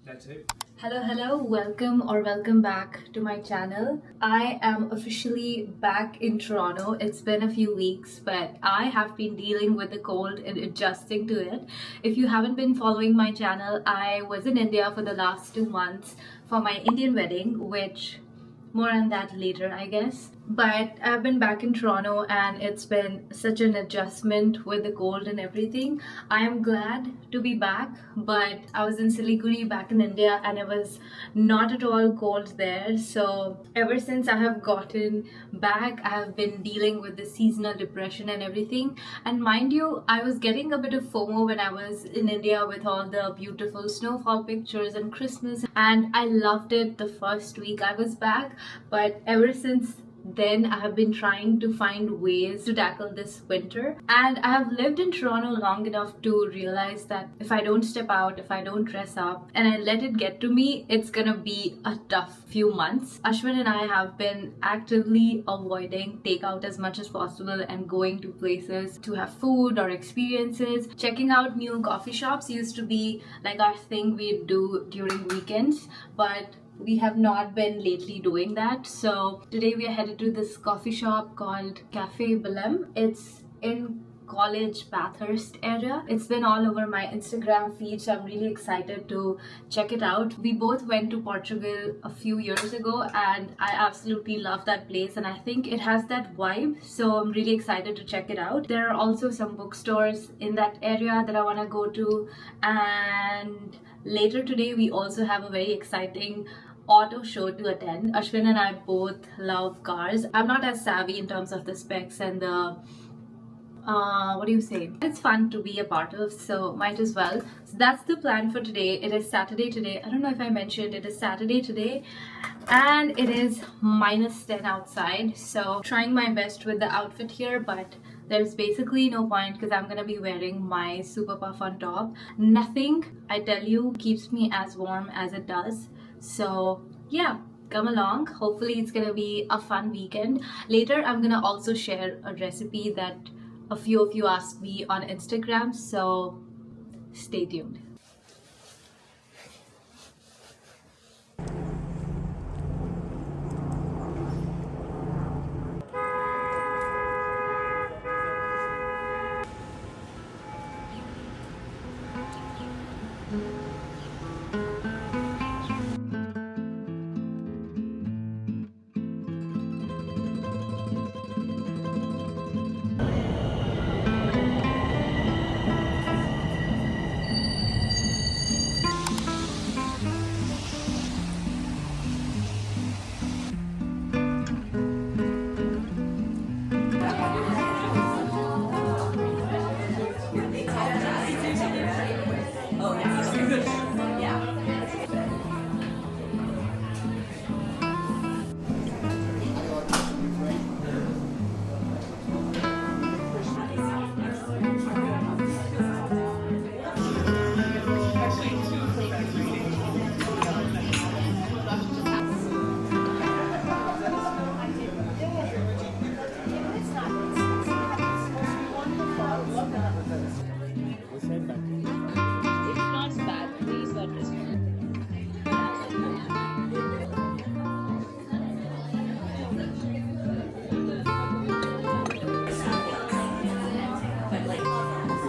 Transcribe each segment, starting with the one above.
That's it. Hello, welcome back to my channel. I am officially back in Toronto. It's been a few weeks, but I have been dealing with the cold and adjusting to it. If you haven't been following my channel, I was in India for the last 2 months for my Indian wedding, which more on that later, I guess. But I've been back in Toronto and it's been such an adjustment with the cold and everything. I am glad to be back, but I was in Siliguri back in India and it was not at all cold there. So ever since I have gotten back, I have been dealing with the seasonal depression and everything. And mind you, I was getting a bit of FOMO when I was in India with all the beautiful snowfall pictures and Christmas, and I loved it the first week I was back. But ever since then I have been trying to find ways to tackle this winter, and I have lived in Toronto long enough to realize that if I don't step out, if I don't dress up and I let it get to me, it's gonna be a tough few months. Ashwin and I have been actively avoiding takeout as much as possible and going to places to have food or experiences. Checking out new coffee shops used to be like our thing we'd do during weekends, but we have not been lately doing that. So today we are headed to this coffee shop called Café Belem. It's in College Bathurst area. It's been all over my Instagram feed, so I'm really excited to check it out. We both went to Portugal a few years ago and I absolutely love that place, and I think it has that vibe, so I'm really excited to check it out. There are also some bookstores in that area that I want to go to, and later today we also have a very exciting auto show to attend. Ashwin and I both love cars. I'm not as savvy in terms of the specs and the what do you say, it's fun to be a part of, so might as well. So that's the plan for today. It is Saturday today. I don't know if I mentioned it is Saturday today, and it is -10 outside, so trying my best with the outfit here, but there's basically no point because I'm gonna be wearing my super puff on top. Nothing, I tell you, keeps me as warm as it does. So yeah, come along. Hopefully it's gonna be a fun weekend. Later I'm gonna also share a recipe that a few of you asked me on Instagram, so stay tuned.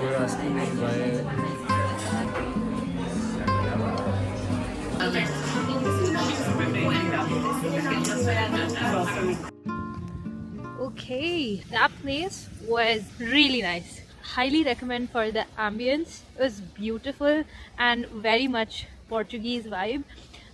You're asking me why. Okay, that place was really nice. Highly recommend for the ambience. It was beautiful and very much Portuguese vibe.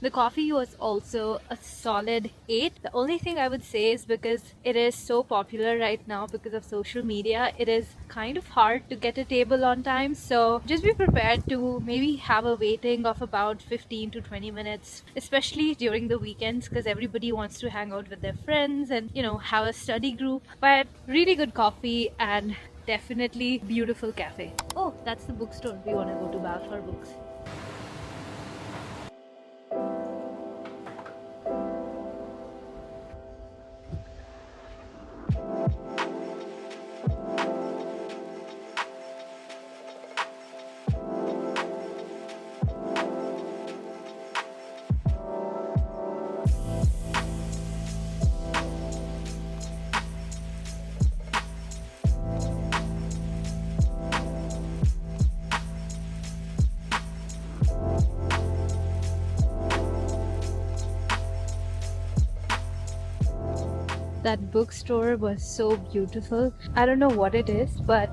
The coffee was also a solid 8. The only thing I would say is because it is so popular right now because of social media, it is kind of hard to get a table on time. So just be prepared to maybe have a waiting of about 15 to 20 minutes, especially during the weekends because everybody wants to hang out with their friends and, you know, have a study group. But really good coffee and definitely beautiful cafe. Oh, that's the bookstore we want to go to, Balfour Books. That bookstore was so beautiful. I don't know what it is, but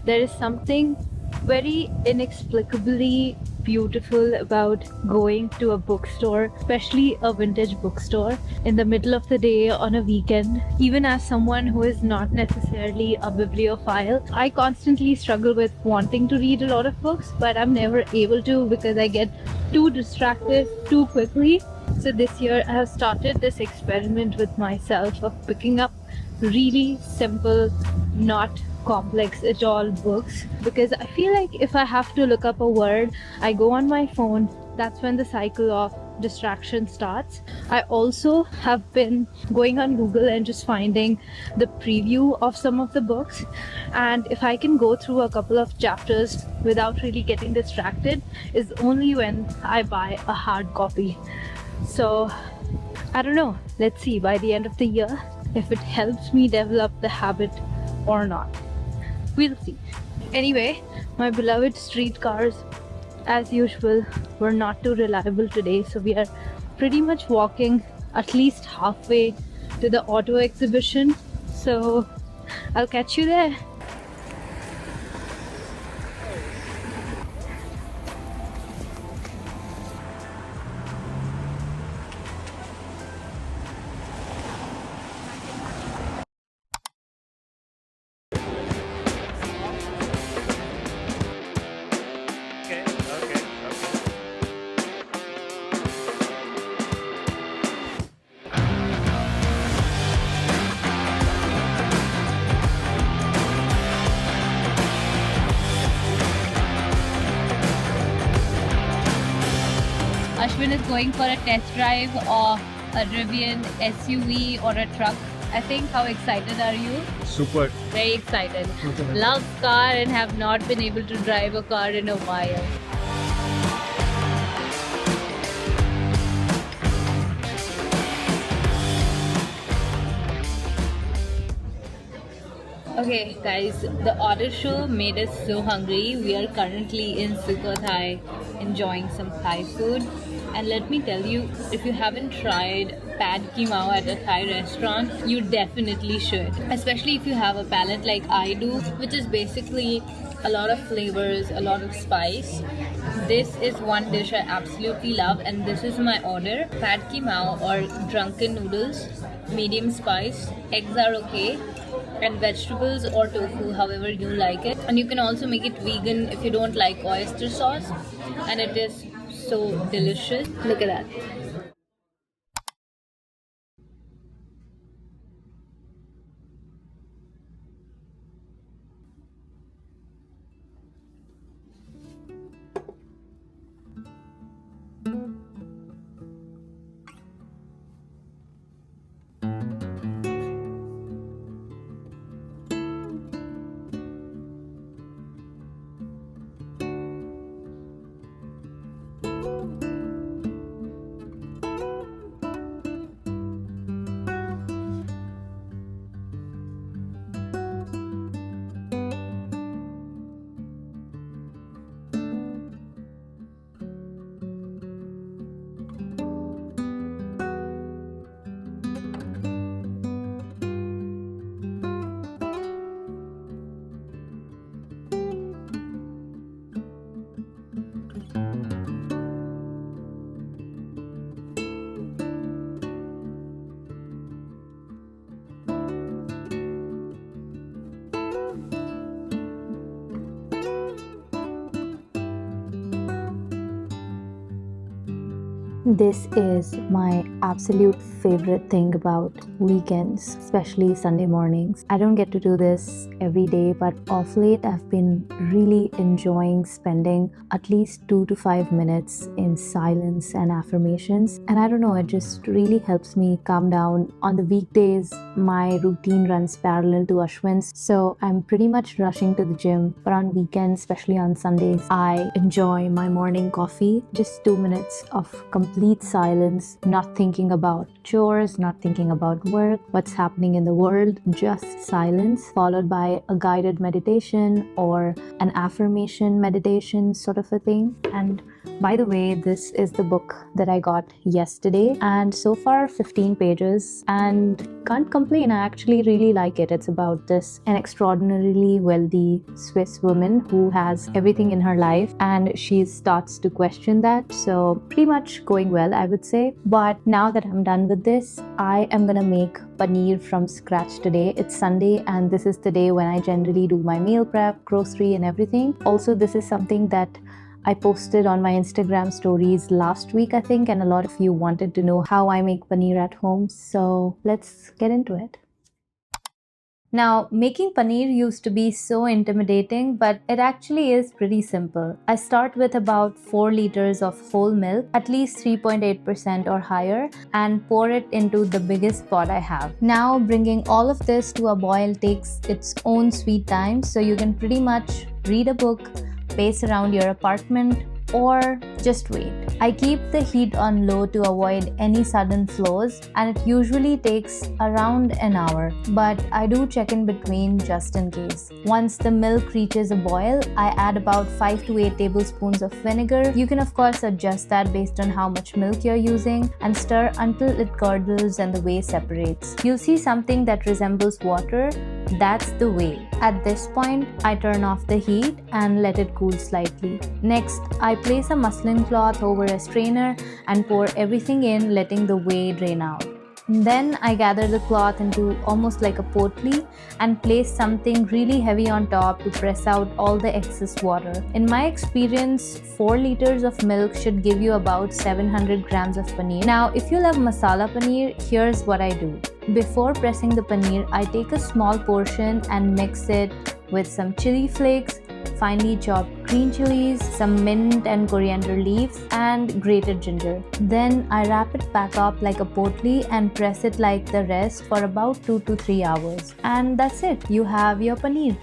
there is something very inexplicably beautiful about going to a bookstore, especially a vintage bookstore, in the middle of the day on a weekend. Even as someone who is not necessarily a bibliophile, I constantly struggle with wanting to read a lot of books, but I'm never able to because I get too distracted too quickly. So this year I have started this experiment with myself of picking up really simple, not complex at all books, because I feel like if I have to look up a word, I go on my phone. That's when the cycle of distraction starts. I also have been going on Google and just finding the preview of some of the books, and if I can go through a couple of chapters without really getting distracted is only when I buy a hard copy. So I don't know, let's see by the end of the year if it helps me develop the habit or not. We'll see. Anyway, my beloved streetcars, as usual, were not too reliable today, so we are pretty much walking at least halfway to the auto exhibition. So I'll catch you there. Ashwin is going for a test drive of a Rivian SUV or a truck. I think. How excited are you? Super. Very excited. Love car and have not been able to drive a car in a while. Okay guys, the auto show made us so hungry. We are currently in Sukhothai enjoying some Thai food. And let me tell you, if you haven't tried pad ki mao at a Thai restaurant, you definitely should. Especially if you have a palate like I do, which is basically a lot of flavors, a lot of spice. This is one dish I absolutely love, and this is my order. Pad ki mao or drunken noodles, medium spice, eggs are okay, and vegetables or tofu, however you like it. And you can also make it vegan if you don't like oyster sauce, and it is so delicious. Look at that. This is my absolute favorite thing about weekends, especially Sunday mornings. I don't get to do this every day, but of late I've been really enjoying spending at least 2 to 5 minutes in silence and affirmations. And I don't know, it just really helps me calm down. On the weekdays, my routine runs parallel to Ashwin's, so I'm pretty much rushing to the gym. But on weekends, especially on Sundays, I enjoy my morning coffee, just 2 minutes of complete silence, not thinking about chores, not thinking about work, what's happening in the world, just silence, followed by a guided meditation or an affirmation meditation sort of a thing. And By the way, this is the book that I got yesterday, and so far 15 pages, and can't complain. I actually really like it. It's about an extraordinarily wealthy Swiss woman who has everything in her life, and she starts to question that. So pretty much going well, I would say. But now that I'm done with this, I am gonna make paneer from scratch today. It's Sunday, and this is the day when I generally do my meal prep, grocery, and everything. Also, this is something that I posted on my Instagram stories last week, I think, and a lot of you wanted to know how I make paneer at home. So let's get into it. Now, making paneer used to be so intimidating, but it actually is pretty simple. I start with about 4 liters of whole milk, at least 3.8% or higher, and pour it into the biggest pot I have. Now, bringing all of this to a boil takes its own sweet time, so you can pretty much read a book, pace around your apartment, or just wait. I keep the heat on low to avoid any sudden flows, and it usually takes around an hour, but I do check in between just in case. Once the milk reaches a boil, I add about 5 to 8 tablespoons of vinegar. You can of course adjust that based on how much milk you're using, and stir until it curdles and the whey separates. You'll see something that resembles water. That's the whey. At this point, I turn off the heat and let it cool slightly. Next, I place a muslin cloth over a strainer and pour everything in, letting the whey drain out. Then I gather the cloth into almost like a potli and place something really heavy on top to press out all the excess water. In my experience, 4 liters of milk should give you about 700 grams of paneer. Now, if you love masala paneer, here's what I do. Before pressing the paneer, I take a small portion and mix it with some chili flakes, finely chopped green chilies, some mint and coriander leaves, and grated ginger. Then I wrap it back up like a potli and press it like the rest for about 2 to 3 hours. And that's it, you have your paneer.